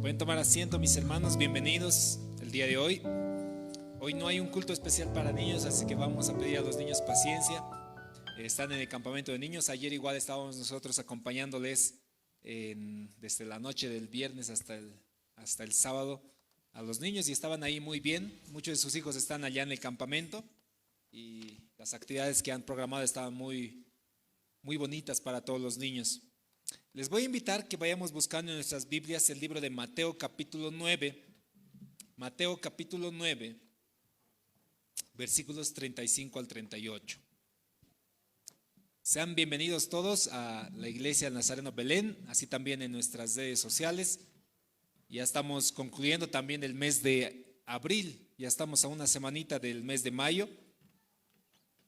Pueden tomar asiento, mis hermanos, bienvenidos el día de hoy. Hoy no hay un culto especial para niños, así que vamos a pedir a los niños paciencia. Están en el campamento de niños. Ayer igual estábamos nosotros acompañándoles desde la noche del viernes hasta el sábado a los niños y estaban ahí muy bien. Muchos de sus hijos están allá en el campamento y las actividades que han programado estaban muy bonitas para todos los niños. Les voy a invitar que vayamos buscando en nuestras Biblias el libro de Mateo capítulo 9. Mateo capítulo 9, versículos 35 al 38. Sean bienvenidos todos a la Iglesia del Nazareno Belén, así también en nuestras redes sociales. Ya estamos concluyendo también el mes de abril, ya estamos a una semanita del mes de mayo.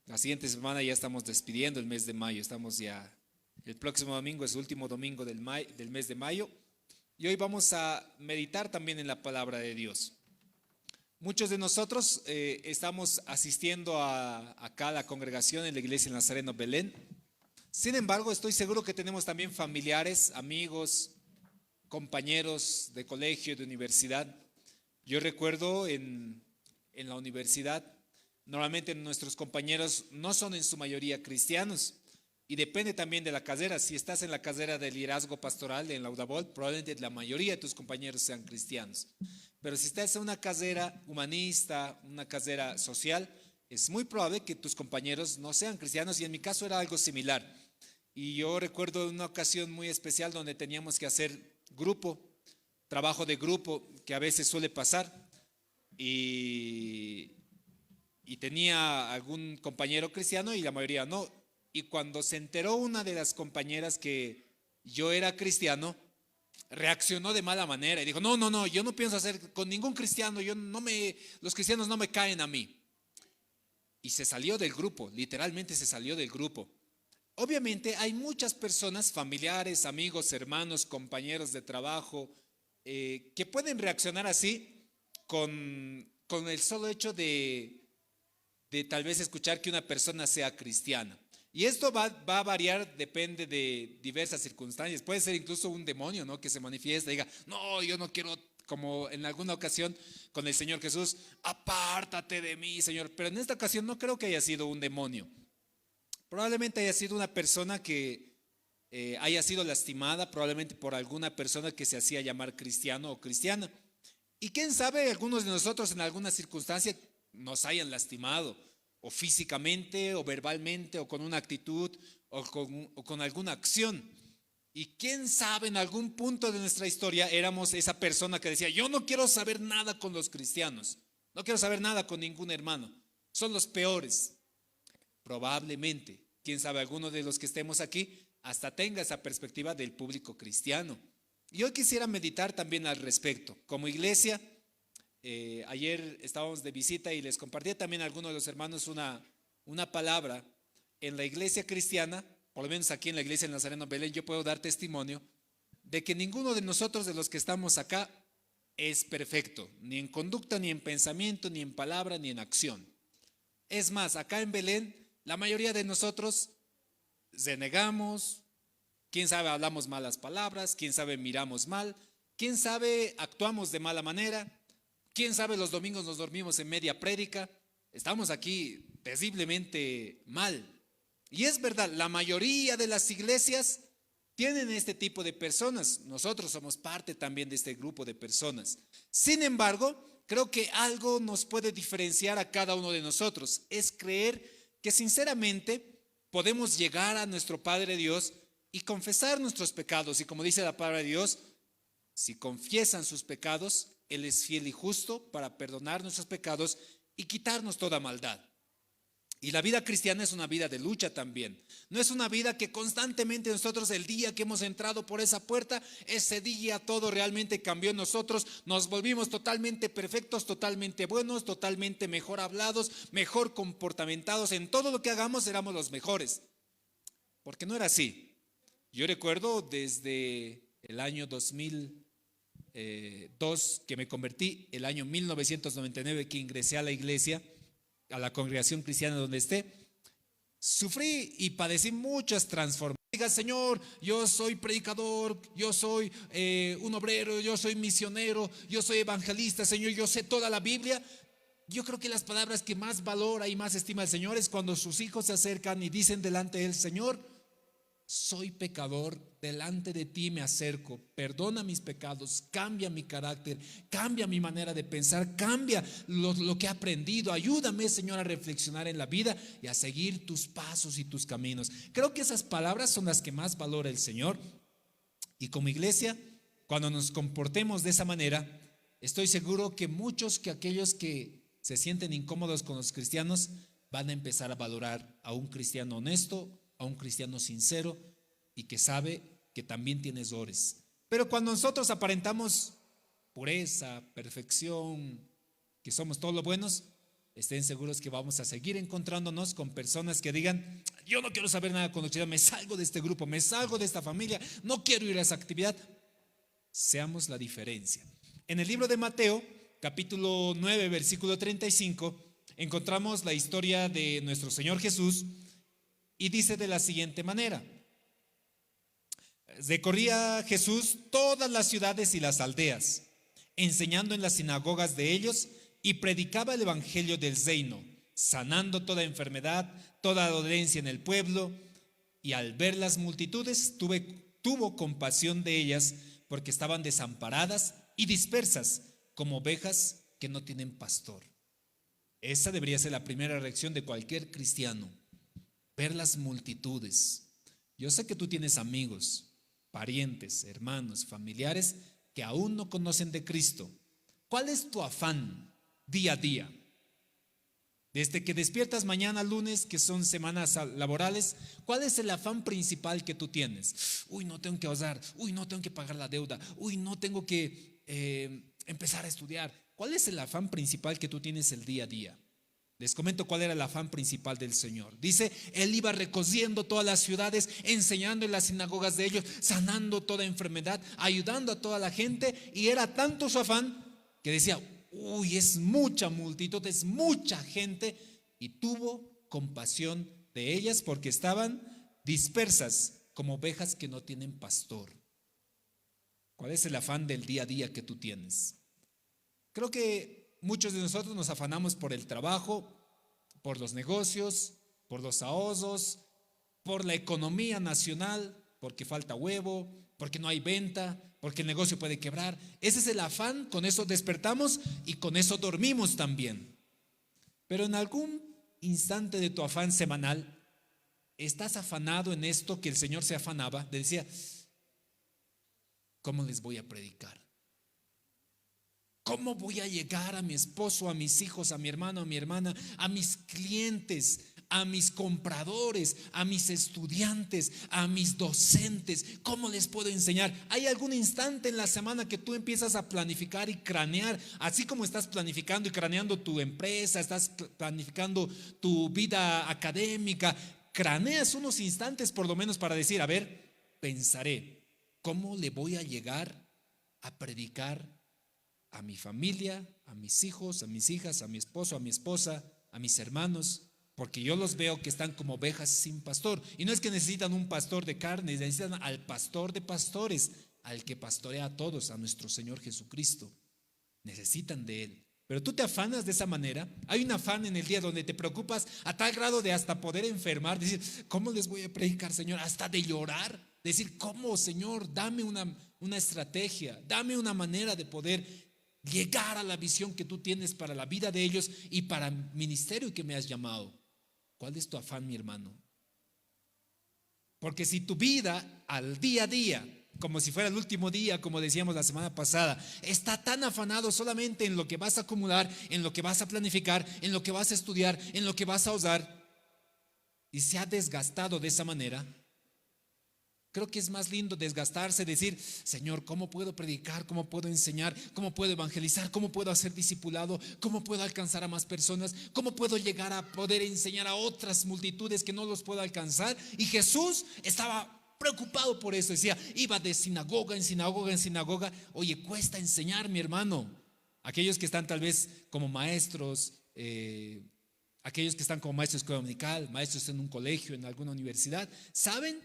La siguiente semana ya estamos despidiendo el mes de mayo, estamos ya, el próximo domingo es el último domingo del mes de mayo. Y hoy vamos a meditar también en la palabra de Dios. Muchos de nosotros estamos asistiendo acá a la congregación en la Iglesia del Nazareno Belén. Sin embargo, estoy seguro que tenemos también familiares, amigos, compañeros de colegio, de universidad. Yo recuerdo en la universidad, normalmente nuestros compañeros no son en su mayoría cristianos y depende también de la carrera. Si estás en la carrera de liderazgo pastoral en la UDABOL, probablemente la mayoría de tus compañeros sean cristianos. Pero si estás en una carrera humanista, una carrera social, es muy probable que tus compañeros no sean cristianos y en mi caso era algo similar. Y yo recuerdo una ocasión muy especial donde teníamos que hacer trabajo de grupo, que a veces suele pasar, y tenía algún compañero cristiano y la mayoría no. Y cuando se enteró una de las compañeras que yo era cristiano, reaccionó de mala manera y dijo, no, yo no pienso hacer con ningún cristiano, los cristianos no me caen a mí. Y se salió del grupo, literalmente se salió del grupo. Obviamente hay muchas personas, familiares, amigos, hermanos, compañeros de trabajo, que pueden reaccionar así con el solo hecho de tal vez escuchar que una persona sea cristiana. Y esto va a variar, depende de diversas circunstancias. Puede ser incluso un demonio, ¿no?, que se manifiesta y diga, no, yo no quiero, como en alguna ocasión con el Señor Jesús, apártate de mí, Señor. Pero en esta ocasión no creo que haya sido un demonio. Probablemente haya sido una persona que haya sido lastimada, probablemente por alguna persona que se hacía llamar cristiano o cristiana. Y quién sabe, algunos de nosotros en alguna circunstancia nos hayan lastimado, o físicamente, o verbalmente, o con una actitud, o con alguna acción. Y quién sabe, en algún punto de nuestra historia éramos esa persona que decía, yo no quiero saber nada con los cristianos, no quiero saber nada con ningún hermano, son los peores. Probablemente, quién sabe, alguno de los que estemos aquí hasta tenga esa perspectiva del público cristiano. Y hoy quisiera meditar también al respecto. Como iglesia, ayer estábamos de visita y les compartí también a algunos de los hermanos una palabra. En la iglesia cristiana, por lo menos aquí en la iglesia del Nazareno Belén, yo puedo dar testimonio de que ninguno de nosotros, de los que estamos acá, es perfecto, ni en conducta, ni en pensamiento, ni en palabra, ni en acción. Es más, acá en Belén, la mayoría de nosotros renegamos, quién sabe, hablamos malas palabras, quién sabe, miramos mal, quién sabe, actuamos de mala manera, quién sabe, los domingos nos dormimos en media prédica. Estamos aquí terriblemente mal. Y es verdad, la mayoría de las iglesias tienen este tipo de personas. Nosotros somos parte también de este grupo de personas. Sin embargo, creo que algo nos puede diferenciar a cada uno de nosotros. Es creer que sinceramente podemos llegar a nuestro Padre Dios y confesar nuestros pecados. Y como dice la palabra de Dios, si confiesan sus pecados, Él es fiel y justo para perdonar nuestros pecados y quitarnos toda maldad. Y la vida cristiana es una vida de lucha también. No es una vida que constantemente nosotros, el día que hemos entrado por esa puerta, ese día todo realmente cambió en nosotros. Nos volvimos totalmente perfectos, totalmente buenos, totalmente mejor hablados, mejor comportamentados. En todo lo que hagamos éramos los mejores. Porque no era así. Yo recuerdo desde el año 2002 que me convertí, el año 1999 que ingresé a la iglesia, a la congregación cristiana donde esté, sufrí y padecí muchas transformaciones. digas, Señor, yo soy predicador, yo soy un obrero, yo soy misionero, yo soy evangelista, Señor, yo sé toda la Biblia. Yo creo que las palabras que más valora y más estima el Señor es cuando sus hijos se acercan y dicen delante del Señor: soy pecador, delante de ti me acerco, perdona mis pecados, cambia mi carácter, cambia mi manera de pensar, cambia lo que he aprendido, ayúdame, Señor, a reflexionar en la vida y a seguir tus pasos y tus caminos. Creo que esas palabras son las que más valora el Señor, y como iglesia, cuando nos comportemos de esa manera, estoy seguro que muchos, que aquellos que se sienten incómodos con los cristianos, van a empezar a valorar a un cristiano honesto, a un cristiano sincero y que sabe que también tiene errores. Pero cuando nosotros aparentamos pureza, perfección, que somos todos los buenos, estén seguros que vamos a seguir encontrándonos con personas que digan: yo no quiero saber nada con los cristianos, me salgo de este grupo, me salgo de esta familia, no quiero ir a esa actividad. Seamos la diferencia. En el libro de Mateo, capítulo 9, versículo 35, encontramos la historia de nuestro Señor Jesús, y dice de la siguiente manera: recorría Jesús todas las ciudades y las aldeas, enseñando en las sinagogas de ellos, y predicaba el evangelio del reino, sanando toda enfermedad, toda dolencia en el pueblo. Y al ver las multitudes, tuvo compasión de ellas, porque estaban desamparadas y dispersas, como ovejas que no tienen pastor. Esa debería ser la primera reacción de cualquier cristiano: ver las multitudes. Yo sé que tú tienes amigos, parientes, hermanos, familiares que aún no conocen de Cristo. ¿Cuál es tu afán día a día? Desde que despiertas mañana, lunes, que son semanas laborales, ¿cuál es el afán principal que tú tienes? Uy, no tengo que ahorrar, uy, no tengo que pagar la deuda, uy, no tengo que empezar a estudiar. ¿Cuál es el afán principal que tú tienes el día a día? Les comento cuál era el afán principal del Señor. Dice, Él iba recorriendo todas las ciudades, enseñando en las sinagogas de ellos, sanando toda enfermedad, ayudando a toda la gente. Y era tanto su afán que decía: uy, es mucha multitud, es mucha gente. Y tuvo compasión de ellas porque estaban dispersas como ovejas que no tienen pastor. ¿Cuál es el afán del día a día que tú tienes? Creo que muchos de nosotros nos afanamos por el trabajo, por los negocios, por los ahorros, por la economía nacional, porque falta huevo, porque no hay venta, porque el negocio puede quebrar. Ese es el afán, con eso despertamos y con eso dormimos también. Pero en algún instante de tu afán semanal, estás afanado en esto que el Señor se afanaba, decía: ¿cómo les voy a predicar? ¿Cómo voy a llegar a mi esposo, a mis hijos, a mi hermano, a mi hermana, a mis clientes, a mis compradores, a mis estudiantes, a mis docentes? ¿Cómo les puedo enseñar? ¿Hay algún instante en la semana que tú empiezas a planificar y cranear? Así como estás planificando y craneando tu empresa, estás planificando tu vida académica, craneas unos instantes por lo menos para decir: a ver, pensaré, ¿cómo le voy a llegar a predicar a mi familia, a mis hijos, a mis hijas, a mi esposo, a mi esposa, a mis hermanos? Porque yo los veo que están como ovejas sin pastor. Y no es que necesitan un pastor de carne, necesitan al pastor de pastores, al que pastorea a todos, a nuestro Señor Jesucristo. Necesitan de Él. Pero tú te afanas de esa manera. Hay un afán en el día donde te preocupas a tal grado de hasta poder enfermar, decir: ¿cómo les voy a predicar, Señor? Hasta de llorar, decir: ¿cómo, Señor? Dame una estrategia, dame una manera de poder llegar a la visión que tú tienes para la vida de ellos y para el ministerio que me has llamado. ¿Cuál es tu afán, mi hermano? Porque si tu vida al día a día, como si fuera el último día, como decíamos la semana pasada, está tan afanado solamente en lo que vas a acumular, en lo que vas a planificar, en lo que vas a estudiar, en lo que vas a usar, y se ha desgastado de esa manera, creo que es más lindo desgastarse, decir: Señor, ¿cómo puedo predicar? ¿Cómo puedo enseñar? ¿Cómo puedo evangelizar? ¿Cómo puedo hacer discipulado? ¿Cómo puedo alcanzar a más personas? ¿Cómo puedo llegar a poder enseñar a otras multitudes que no los puedo alcanzar? Y Jesús estaba preocupado por eso. Decía, iba de sinagoga en sinagoga en sinagoga. Oye, cuesta enseñar, mi hermano. Aquellos que están tal vez como maestros, aquellos que están como maestros de escuela dominical, maestros en un colegio, en alguna universidad, ¿saben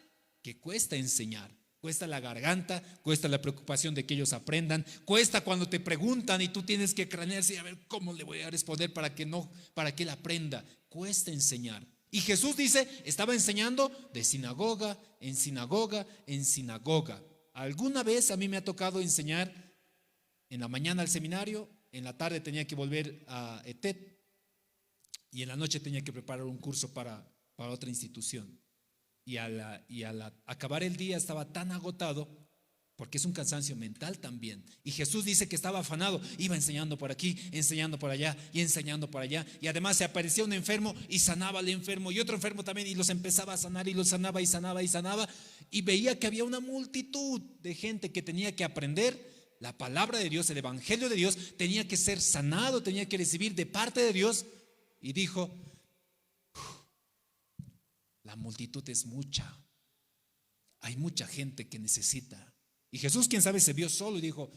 que cuesta enseñar. Cuesta la garganta, cuesta la preocupación de que ellos aprendan, cuesta cuando te preguntan y tú tienes que cranearse y a ver cómo le voy a responder para que él aprenda. Cuesta enseñar. Y Jesús dice, estaba enseñando de sinagoga en sinagoga en sinagoga. Alguna vez a mí me ha tocado enseñar en la mañana al seminario, en la tarde tenía que volver a ETED y en la noche tenía que preparar un curso para otra institución. Y al acabar el día estaba tan agotado, porque es un cansancio mental también. Y Jesús dice que estaba afanado, iba enseñando por aquí, enseñando por allá y enseñando por allá. Y además se aparecía un enfermo y sanaba al enfermo y otro enfermo también y los empezaba a sanar y los sanaba y sanaba y sanaba. Y veía que había una multitud de gente que tenía que aprender la palabra de Dios, el evangelio de Dios, tenía que ser sanado, tenía que recibir de parte de Dios. Y dijo, la multitud es mucha, hay mucha gente que necesita. Y Jesús, quién sabe, se vio solo y dijo,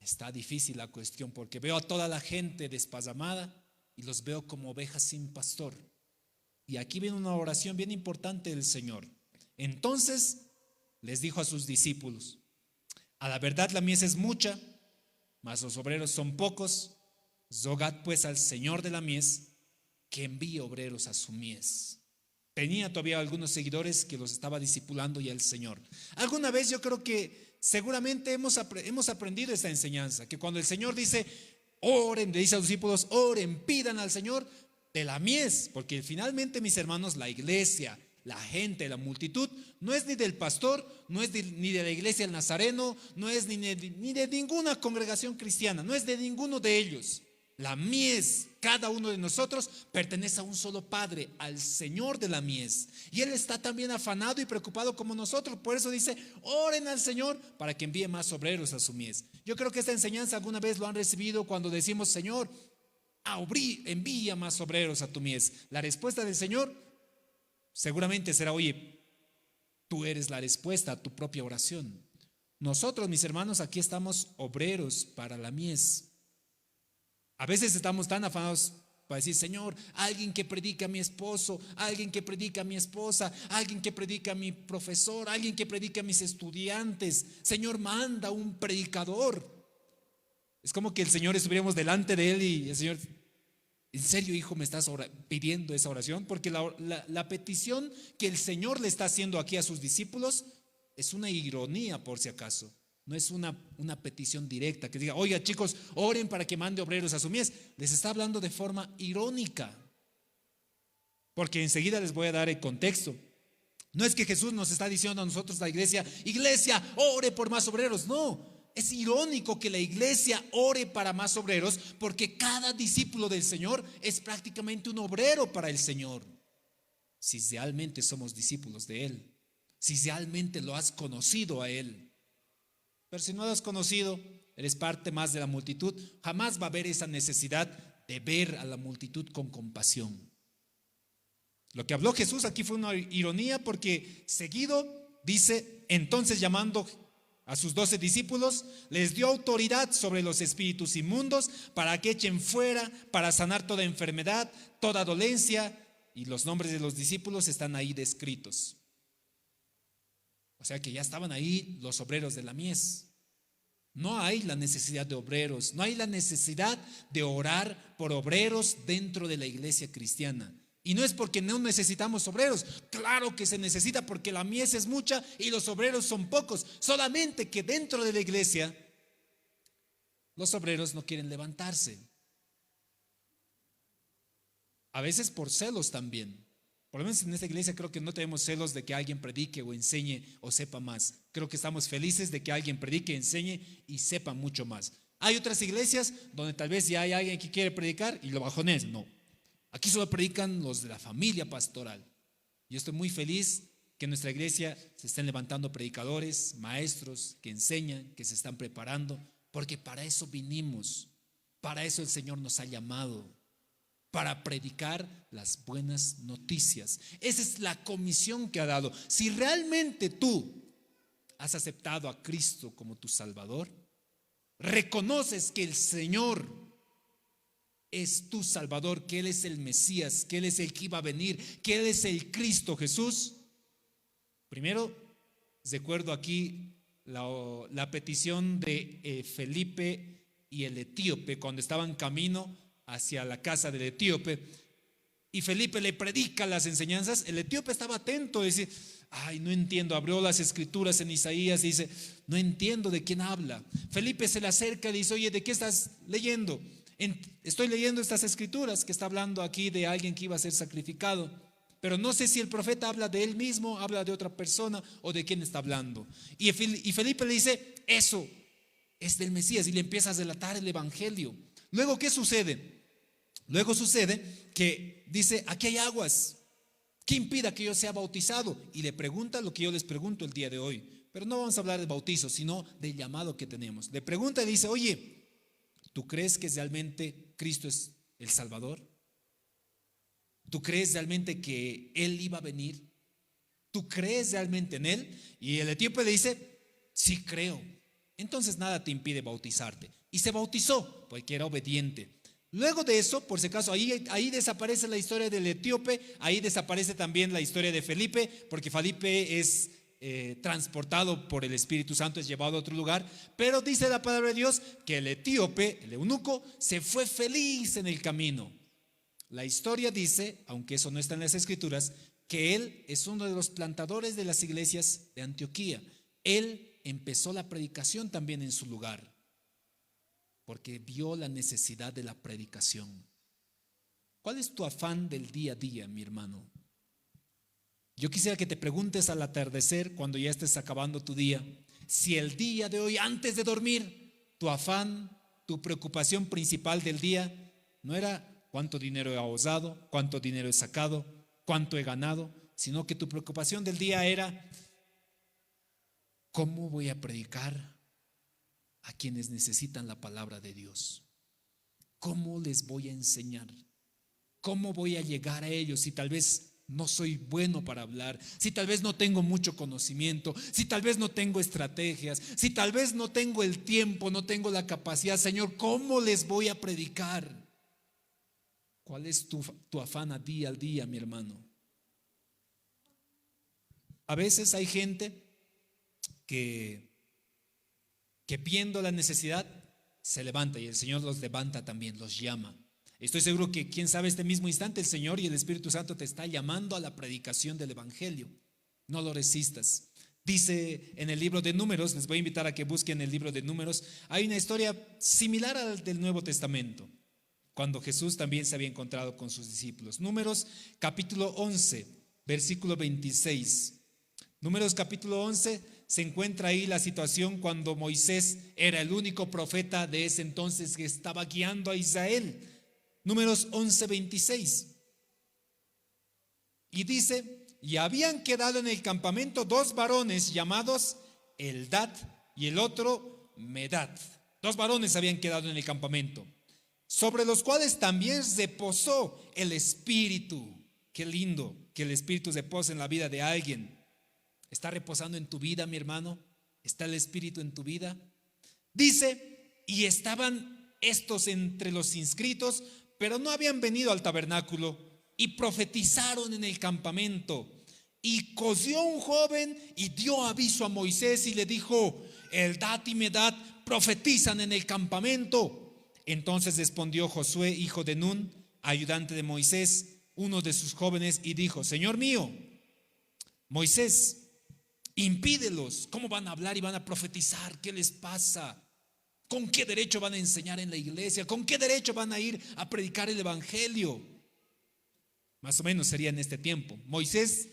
está difícil la cuestión porque veo a toda la gente despazamada y los veo como ovejas sin pastor. Y aquí viene una oración bien importante del Señor. Entonces les dijo a sus discípulos, a la verdad la mies es mucha, mas los obreros son pocos. Rogad pues al Señor de la mies que envíe obreros a su mies. Tenía todavía algunos seguidores que los estaba discipulando y el Señor. Alguna vez yo creo que seguramente hemos aprendido esta enseñanza, que cuando el Señor dice, oren, le dice a los discípulos, oren, pidan al Señor de la mies, porque finalmente, mis hermanos, la iglesia, la gente, la multitud, no es ni del pastor, no es ni de la iglesia del Nazareno, no es ni de ninguna congregación cristiana, no es de ninguno de ellos. La mies, cada uno de nosotros pertenece a un solo Padre, al Señor de la mies. Y Él está también afanado y preocupado como nosotros. Por eso dice, oren al Señor para que envíe más obreros a su mies. Yo creo que esta enseñanza alguna vez lo han recibido cuando decimos, Señor, envía más obreros a tu mies. La respuesta del Señor seguramente será, oye, tú eres la respuesta a tu propia oración. Nosotros, mis hermanos, aquí estamos obreros para la mies. A veces estamos tan afanados para decir, Señor, alguien que predica a mi esposo, alguien que predica a mi esposa, alguien que predica a mi profesor, alguien que predica a mis estudiantes. Señor, manda un predicador. Es como que el Señor estuviéramos delante de Él y el Señor, ¿en serio, hijo, me estás pidiendo esa oración? Porque la petición que el Señor le está haciendo aquí a sus discípulos es una ironía, por si acaso. No es una petición directa que diga, oiga chicos, oren para que mande obreros a su mies. Les está hablando de forma irónica, porque enseguida les voy a dar el contexto. No es que Jesús nos está diciendo a nosotros, la iglesia, ore por más obreros. No, es irónico que la iglesia ore para más obreros, porque cada discípulo del Señor es prácticamente un obrero para el Señor. Si realmente somos discípulos de Él, si realmente lo has conocido a Él. Pero si no lo has conocido, eres parte más de la multitud, jamás va a haber esa necesidad de ver a la multitud con compasión. Lo que habló Jesús aquí fue una ironía, porque seguido dice, entonces llamando a sus 12 discípulos, les dio autoridad sobre los espíritus inmundos para que echen fuera, para sanar toda enfermedad, toda dolencia, y los nombres de los discípulos están ahí descritos. O sea que ya estaban ahí los obreros de la mies. No hay la necesidad de obreros, no hay la necesidad de orar por obreros dentro de la iglesia cristiana. Y no es porque no necesitamos obreros, claro que se necesita porque la mies es mucha y los obreros son pocos. Solamente que dentro de la iglesia los obreros no quieren levantarse. A veces por celos también. Por lo menos en esta iglesia creo que no tenemos celos de que alguien predique o enseñe o sepa más. Creo que estamos felices de que alguien predique, enseñe y sepa mucho más. Hay otras iglesias donde tal vez ya hay alguien que quiere predicar y lo bajones. No, aquí solo predican los de la familia pastoral. Yo estoy muy feliz que en nuestra iglesia se estén levantando predicadores, maestros que enseñan, que se están preparando, porque para eso vinimos, para eso el Señor nos ha llamado. Para predicar las buenas noticias. Esa es la comisión que ha dado. Si realmente tú has aceptado a Cristo como tu Salvador, reconoces que el Señor es tu Salvador, que Él es el Mesías, que Él es el que iba a venir, que Él es el Cristo Jesús, Primero, recuerdo aquí la petición de Felipe y el etíope cuando estaban camino hacia la casa del etíope. Y Felipe le predica las enseñanzas. El etíope estaba atento, dice: ay, no entiendo. Abrió las escrituras en Isaías y dice: no entiendo de quién habla. Felipe se le acerca y dice: oye, ¿de qué estás leyendo? Estoy leyendo estas escrituras que está hablando aquí de alguien que iba a ser sacrificado, pero no sé si el profeta habla de él mismo, habla de otra persona o de quién está hablando. Y Felipe le dice: eso es del Mesías, y le empieza a relatar el evangelio. Luego, ¿qué sucede? Luego sucede que dice: aquí hay aguas, ¿qué impida que yo sea bautizado? Y le pregunta lo que yo les pregunto el día de hoy, pero no vamos a hablar de bautizo, sino del llamado que tenemos. Le pregunta y dice: oye, ¿tú crees que realmente Cristo es el Salvador? ¿Tú crees realmente que Él iba a venir? ¿Tú crees realmente en Él? Y el etíope le dice: sí creo. Entonces nada te impide bautizarte. Y se bautizó porque era obediente. Luego de eso, por si acaso, ahí desaparece la historia del etíope, ahí desaparece también la historia de Felipe, porque Felipe es transportado por el Espíritu Santo, es llevado a otro lugar. Pero dice la palabra de Dios que el etíope, el eunuco, se fue feliz en el camino. La historia dice, aunque eso no está en las escrituras, que él es uno de los plantadores de las iglesias de Antioquía. Él empezó la predicación también en su lugar, porque vio la necesidad de la predicación. ¿Cuál es tu afán del día a día, mi hermano? Yo quisiera que te preguntes al atardecer, cuando ya estés acabando tu día, si el día de hoy, antes de dormir, tu afán, tu preocupación principal del día no era cuánto dinero he ahorrado, cuánto dinero he sacado, cuánto he ganado, sino que tu preocupación del día era: ¿cómo voy a predicar a quienes necesitan la palabra de Dios? ¿Cómo les voy a enseñar? ¿Cómo voy a llegar a ellos si tal vez no soy bueno para hablar, si tal vez no tengo mucho conocimiento, si tal vez no tengo estrategias, si tal vez no tengo el tiempo, no tengo la capacidad? Señor, ¿cómo les voy a predicar? ¿Cuál es tu afán a día al día, mi hermano? A veces hay gente que viendo la necesidad se levanta, y el Señor los levanta también, los llama. Estoy seguro que, quién sabe, este mismo instante el Señor y el Espíritu Santo te está llamando a la predicación del evangelio. No lo resistas. Dice en el libro de Números, les voy a invitar a que busquen el libro de Números, hay una historia similar al del Nuevo Testamento, cuando Jesús también se había encontrado con sus discípulos. Números capítulo 11, versículo 26. Números capítulo 11, se encuentra ahí la situación cuando Moisés era el único profeta de ese entonces que estaba guiando a Israel. Números 11, 26. Y dice: y habían quedado en el campamento dos varones llamados Eldad y el otro Medad. Dos varones habían quedado en el campamento, sobre los cuales también reposó el Espíritu. Qué lindo que el Espíritu repose en la vida de alguien. ¿Está reposando en tu vida, mi hermano? ¿Está el Espíritu en tu vida? Dice: y estaban estos entre los inscritos, pero no habían venido al tabernáculo, y profetizaron en el campamento. Y cosió un joven y dio aviso a Moisés y le dijo: Eldad y Medad profetizan en el campamento. Entonces respondió Josué, hijo de Nun, ayudante de Moisés, uno de sus jóvenes, y dijo: Señor mío, Moisés, impídelos. ¿Cómo van a hablar y van a profetizar? ¿Qué les pasa? ¿Con qué derecho van a enseñar en la iglesia? ¿Con qué derecho van a ir a predicar el evangelio? Más o menos sería en este tiempo. Moisés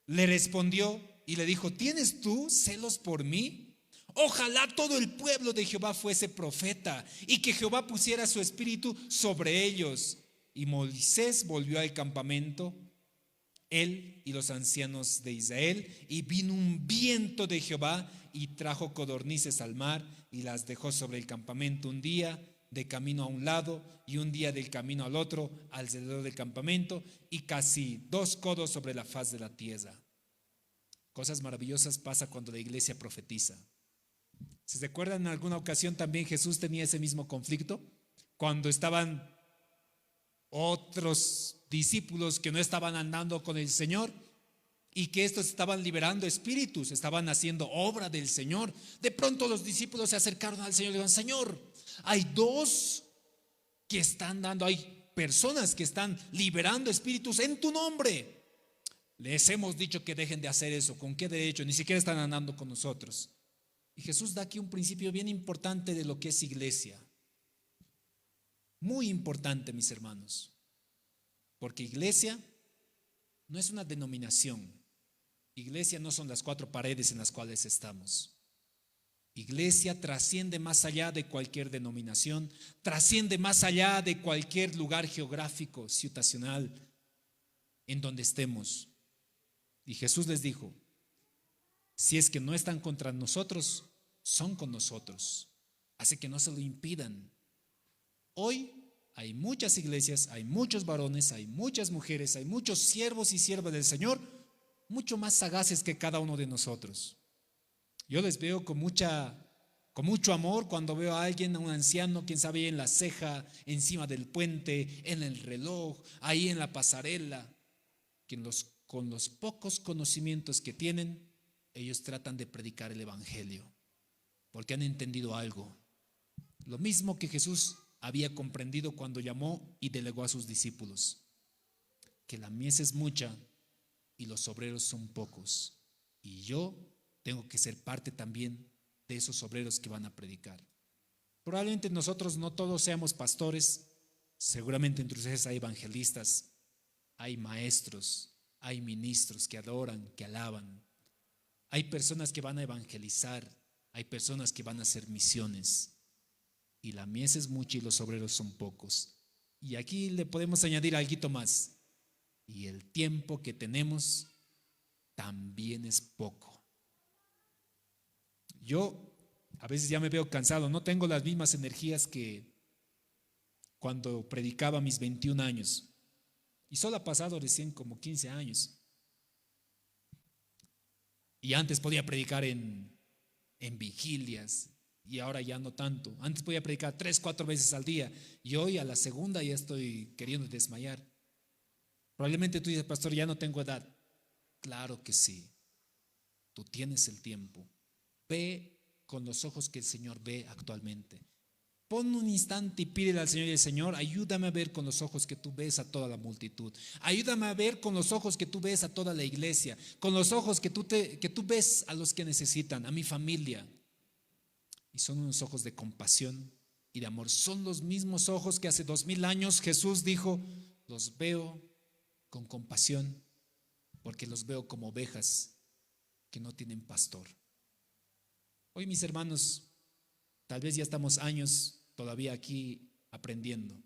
le respondió y le dijo: ¿tienes tú celos por mí? Ojalá todo el pueblo de Jehová fuese profeta, y que Jehová pusiera su espíritu sobre ellos. Y Moisés volvió al campamento, él y los ancianos de Israel, y vino un viento de Jehová y trajo codornices al mar y las dejó sobre el campamento, un día de camino a un lado y un día del camino al otro alrededor del campamento, y casi 2 codos sobre la faz de la tierra. Cosas maravillosas pasan cuando la iglesia profetiza. ¿Se recuerdan? En alguna ocasión también Jesús tenía ese mismo conflicto cuando estaban otros discípulos que no estaban andando con el Señor, y que estos estaban liberando espíritus, estaban haciendo obra del Señor. De pronto los discípulos se acercaron al Señor y le dijeron: Señor, hay dos que están dando, hay personas que están liberando espíritus en tu nombre. Les hemos dicho que dejen de hacer eso. ¿Con qué derecho? Ni siquiera están andando con nosotros. Y Jesús da aquí un principio bien importante de lo que es iglesia. Muy importante, mis hermanos. Porque iglesia no es una denominación. Iglesia no son las cuatro paredes en las cuales estamos. Iglesia trasciende más allá de cualquier denominación, trasciende más allá de cualquier lugar geográfico, situacional, en donde estemos. Y Jesús les dijo: si es que no están contra nosotros, son con nosotros. Así que no se lo impidan. Hoy hay muchas iglesias, hay muchos varones, hay muchas mujeres, hay muchos siervos y siervas del Señor, mucho más sagaces que cada uno de nosotros. Yo les veo con mucho amor cuando veo a alguien, a un anciano, quién sabe, en la ceja, encima del puente, en el reloj, ahí en la pasarela, que con los pocos conocimientos que tienen, ellos tratan de predicar el evangelio, porque han entendido algo. Lo mismo que Jesús había comprendido cuando llamó y delegó a sus discípulos: que la mies es mucha y los obreros son pocos, y yo tengo que ser parte también de esos obreros que van a predicar. Probablemente nosotros no todos seamos pastores, seguramente entre ustedes hay evangelistas, hay maestros, hay ministros que adoran, que alaban, hay personas que van a evangelizar, hay personas que van a hacer misiones, y la mies es mucha y los obreros son pocos. Y aquí le podemos añadir algo más: y el tiempo que tenemos también es poco. Yo a veces ya me veo cansado, no tengo las mismas energías que cuando predicaba a mis 21 años. Y solo ha pasado recién como 15 años. Y antes podía predicar en vigilias, y ahora ya no tanto. Antes podía predicar 3, 4 veces al día, y hoy a la segunda ya estoy queriendo desmayar. Probablemente tú dices: pastor, ya no tengo edad. Claro que sí, tú tienes el tiempo. Ve con los ojos que el Señor ve actualmente. Pon un instante y pídele al Señor: y el Señor, ayúdame a ver con los ojos que tú ves a toda la multitud. Ayúdame a ver con los ojos que tú ves a toda la iglesia, con los ojos que tú ves a los que necesitan, a mi familia. Y son unos ojos de compasión y de amor. Son los mismos ojos que hace 2000 años Jesús dijo: los veo con compasión, porque los veo como ovejas que no tienen pastor. Hoy, mis hermanos, tal vez ya estamos años todavía aquí aprendiendo.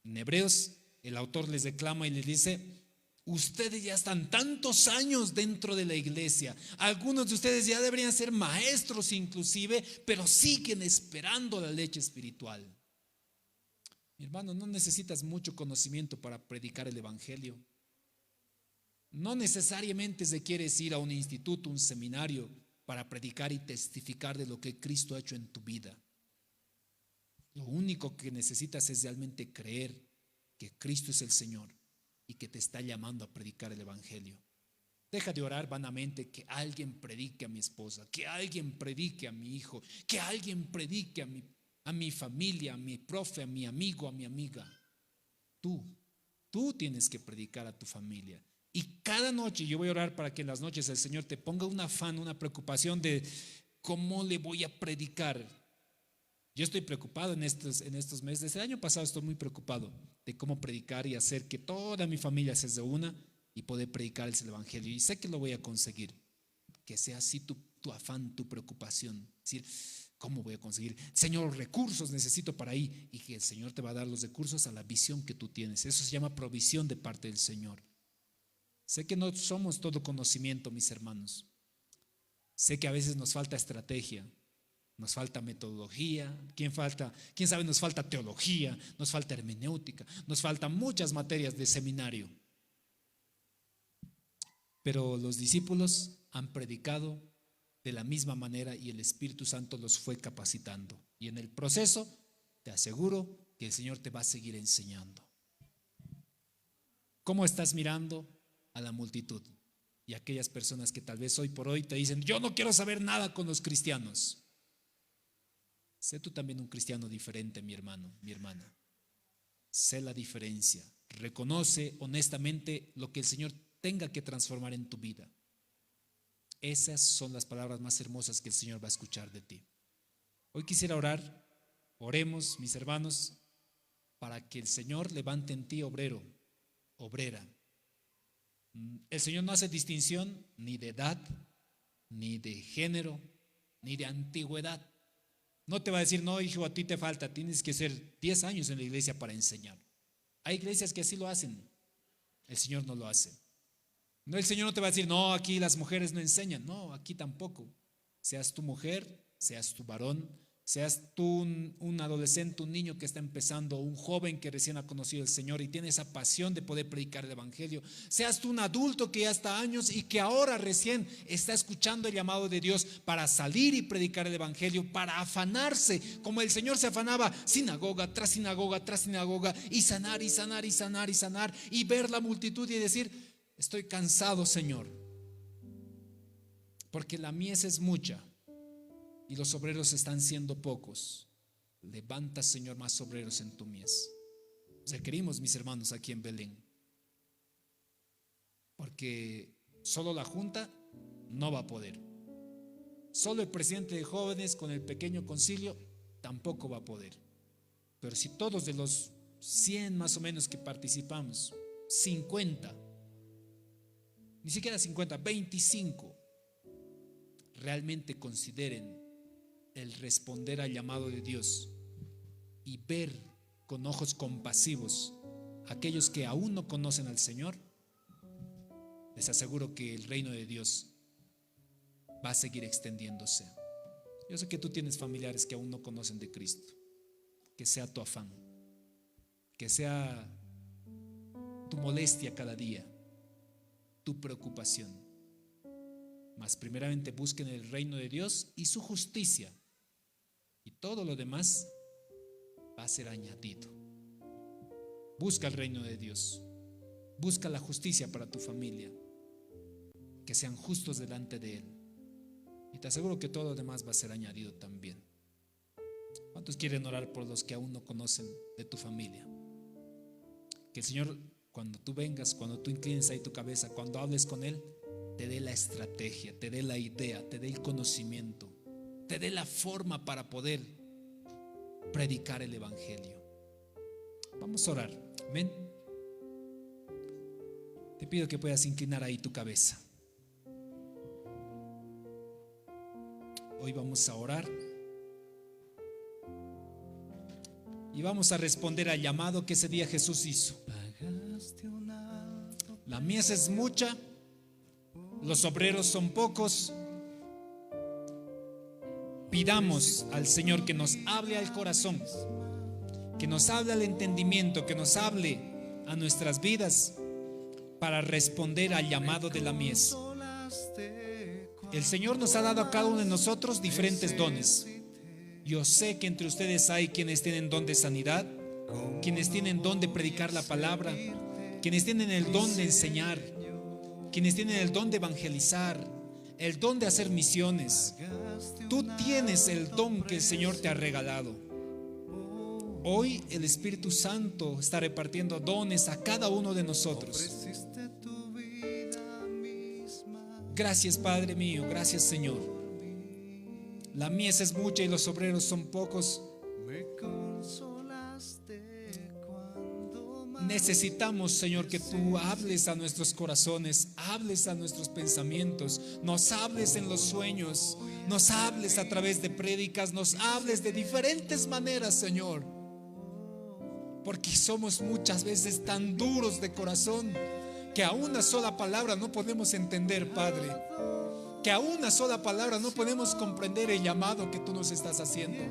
En Hebreos, el autor les declama y les dice: ustedes ya están tantos años dentro de la iglesia, algunos de ustedes ya deberían ser maestros inclusive, pero siguen esperando la leche espiritual. Mi hermano, no necesitas mucho conocimiento para predicar el evangelio. No necesariamente se quieres ir a un instituto, un seminario, para predicar y testificar de lo que Cristo ha hecho en tu vida. Lo único que necesitas es realmente creer que Cristo es el Señor y que te está llamando a predicar el evangelio. Deja de orar vanamente que alguien predique a mi esposa, que alguien predique a mi hijo, que alguien predique a mi familia, a mi profe, a mi amigo, a mi amiga. Tú tienes que predicar a tu familia. Y cada noche yo voy a orar para que en las noches el Señor te ponga un afán, una preocupación de cómo le voy a predicar. Yo estoy preocupado en estos meses. Desde el año pasado estoy muy preocupado de cómo predicar y hacer que toda mi familia se reúna y poder predicar el evangelio. Y sé que lo voy a conseguir. Que sea así tu afán, tu preocupación. Es decir, ¿cómo voy a conseguir? Señor, recursos necesito para ahí. Y que el Señor te va a dar los recursos a la visión que tú tienes. Eso se llama provisión de parte del Señor. Sé que no somos todo conocimiento, mis hermanos. Sé que a veces nos falta estrategia, nos falta metodología, quién sabe, nos falta teología, nos falta hermenéutica, nos faltan muchas materias de seminario. Pero los discípulos han predicado de la misma manera y el Espíritu Santo los fue capacitando. Y en el proceso te aseguro que el Señor te va a seguir enseñando. ¿Cómo estás mirando a la multitud. Y aquellas personas que tal vez hoy por hoy te dicen: yo no quiero saber nada con los cristianos. Sé tú también un cristiano diferente, mi hermano, mi hermana. Sé la diferencia. Reconoce honestamente lo que el Señor tenga que transformar en tu vida. Esas son las palabras más hermosas que el Señor va a escuchar de ti. Hoy quisiera orar. Oremos, mis hermanos, para que el Señor levante en ti obrero, obrera. El Señor no hace distinción ni de edad, ni de género, ni de antigüedad. No te va a decir: no, hijo, a ti te falta, tienes que ser 10 años en la iglesia para enseñar. Hay iglesias que así lo hacen. El Señor no lo hace. No, el Señor no te va a decir: no, aquí las mujeres no enseñan. No, aquí tampoco. Seas tu mujer, seas tu varón, seas tú un adolescente, un niño que está empezando, un joven que recién ha conocido al Señor y tiene esa pasión de poder predicar el evangelio. Seas tú un adulto que ya está años y que ahora recién está escuchando el llamado de Dios para salir y predicar el evangelio, para afanarse como el Señor se afanaba, sinagoga tras sinagoga tras sinagoga, y sanar y sanar y sanar y sanar, y ver la multitud y decir: estoy cansado, Señor, porque la mies es mucha y los obreros están siendo pocos. Levanta, Señor, más obreros en tu mies. Requerimos, mis hermanos, aquí en Belén, porque solo la junta no va a poder. Solo el presidente de jóvenes con el pequeño concilio tampoco va a poder. Pero si todos de los 100 más o menos que participamos, 50, ni siquiera 50, 25, realmente consideren el responder al llamado de Dios y ver con ojos compasivos a aquellos que aún no conocen al Señor, les aseguro que el reino de Dios va a seguir extendiéndose. Yo sé que tú tienes familiares que aún no conocen de Cristo. Que sea tu afán, que sea tu molestia cada día, tu preocupación. Mas primeramente busquen el reino de Dios y su justicia, y todo lo demás va a ser añadido. Busca el reino de Dios, busca la justicia para tu familia, que sean justos delante de Él, y te aseguro que todo lo demás va a ser añadido también. ¿Cuántos quieren orar por los que aún no conocen de tu familia? Que el Señor, cuando tú vengas, cuando tú inclines ahí tu cabeza, cuando hables con Él, te dé la estrategia, te dé la idea, te dé el conocimiento, te dé la forma para poder predicar el evangelio. Vamos a orar. Amén. Te pido que puedas inclinar ahí tu cabeza. Hoy vamos a orar y vamos a responder al llamado que ese día Jesús hizo. La mies es mucha, los obreros son pocos. Pidamos al Señor que nos hable al corazón, que nos hable al entendimiento, que nos hable a nuestras vidas para responder al llamado de la mies. El Señor nos ha dado a cada uno de nosotros diferentes dones. Yo sé que entre ustedes hay quienes tienen don de sanidad, quienes tienen don de predicar la palabra, quienes tienen el don de enseñar, quienes tienen el don de evangelizar, el don de hacer misiones. Tú tienes el don que el Señor te ha regalado. Hoy el Espíritu Santo está repartiendo dones a cada uno de nosotros. Gracias, Padre mío, gracias, Señor. La mies es mucha y los obreros son pocos. Necesitamos, Señor, que tú hables a nuestros corazones, hables a nuestros pensamientos, nos hables en los sueños, nos hables a través de prédicas, nos hables de diferentes maneras, Señor, porque somos muchas veces tan duros de corazón que a una sola palabra no podemos entender, Padre, que a una sola palabra no podemos comprender el llamado que tú nos estás haciendo.